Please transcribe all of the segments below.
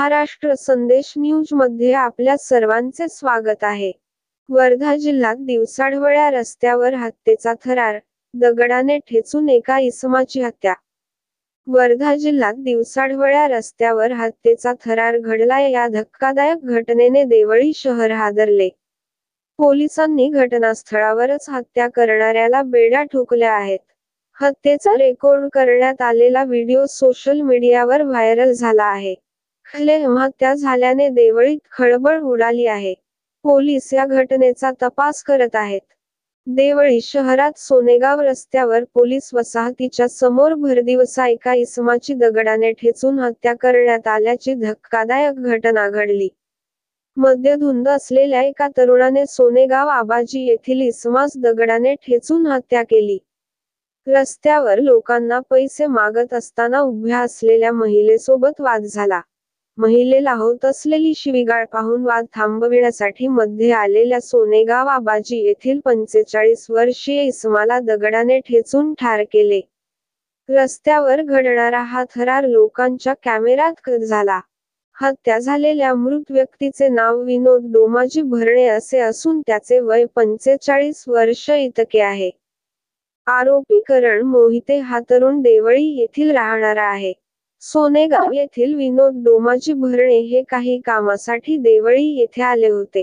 महाराष्ट्र संदेश न्यूजमध्ये आपल्या सर्वांचे स्वागत आहे. वर्धा जिल्ह्यात दिवसाढवळ्या रस्त्यावर हत्येचा थरार, दगडाने ठेचून एका इसमाची हत्या. वर्धा जिल्ह्यात दिवसाढवळ्या रस्त्यावर हत्येचा थरार घडलाय. या धक्कादायक घटनेने देवळी शहर हादरले. पोलिसांनी घटनास्थळावरच हत्या करणाऱ्याला बेड्या ठोकल्या आहेत. हत्येचा रेकॉर्ड करण्यात आलेला व्हिडिओ सोशल मीडियावर व्हायरल झाला आहे. हत्या झाल्याने देवळीत खळबळ उडाली आहे. पोलीस या घटनेचा तपास करत आहेत. देवळी शहरात सोनेगाव रस्त्यावर पोलीस वसाहतीच्या समोर भरदिवसा एका इसमाची दगडाने ठेचून हत्या करण्यात आल्याची धक्कादायक घटना घडली. मद्यधुंद असलेल्या एका तरुणाने सोनेगाव आबाजी येथील इसमास दगडाने ठेचून हत्या केली. रस्त्यावर लोकांना पैसे मागत असताना उभ्या असलेल्या महिलेसोबत वाद झाला. महिलेला होत असलेली शिवीगाळ पाहून वाद थांबविण्यासाठी मध्ये आलेल्या सोनेगाव आबाजी येथील 45 वर्षीय इसमाला दगडाने ठेचून ठार केले. रस्त्यावर घडणारा हा थरार लोकांच्या कॅमेऱ्यात कैद झाला. हत्या झालेल्या मृत व्यक्तीचे नाव विनोद डोमाजी भरणे असे असून त्याचे वय 45 वर्ष इतके आहे. आरोपी करण मोहिते हा तरुण देवळी येथील राहणारा आहे. सोनेगाव येथील विनोद डोमाजी भरणे हे काही कामासाठी देवळी येथे आले होते.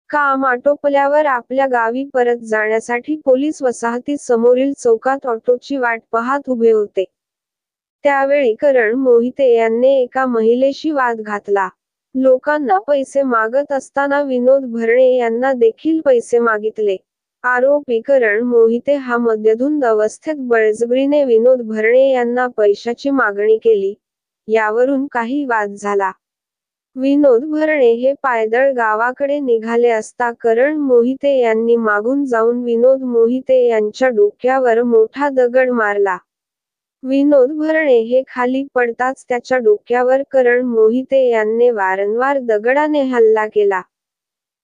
काम आटोपल्यावर आपल्या गावी परत जाण्यासाठी पोलीस वसाहती समोरील चौकात ऑटोची वाट पाहत उभे होते. त्यावेळी करण मोहिते यांनी एका महिलेशी वाद घातला. लोकांना पैसे मागत असताना विनोद भरणे यांना देखील पैसे मागितले. आरोपी करण मोहिते हा मद्यधुंद अवस्थेत बळजबरीने विनोद भरणे यांना पैशाची मागणी केली. यावरून काही वाद झाला. विनोद भरणे हे पायदळ गावाकडे निघाले असता करण मोहिते यांनी मागून जाऊन विनोद मोहिते यांच्या डोक्यावर मोठा दगड मारला. विनोद भरणे हे खाली पडताच त्याच्या डोक्यावर करण मोहिते यांनी वारंवार दगडाने हल्ला केला.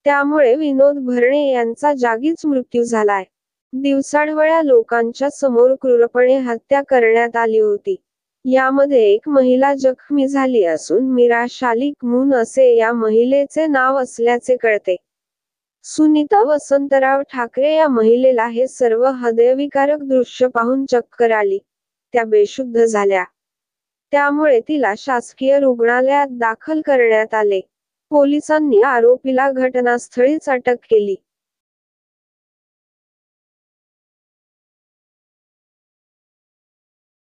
त्यामुळे विनोद भरणे यांचा जागीच मृत्यू झालाय. दिवसाढवळ्या लोकांच्या समोर क्रूरपणे हत्या करण्यात आली होती. यामध्ये एक महिला जखमी झाली असून मीरा शालिक मून असे या महिलेचे नाव असल्याचे कळते. सुनीता वसंतराव ठाकरे या महिलेला हे सर्व हृदयविकारक दृश्य पाहून चक्कर आली. त्या बेशुद्ध झाल्या. त्यामुळे तिला शासकीय रुग्णालयात दाखल करण्यात आले. पोलिसांनी आरोपीला घटनास्थळीच अटक केली.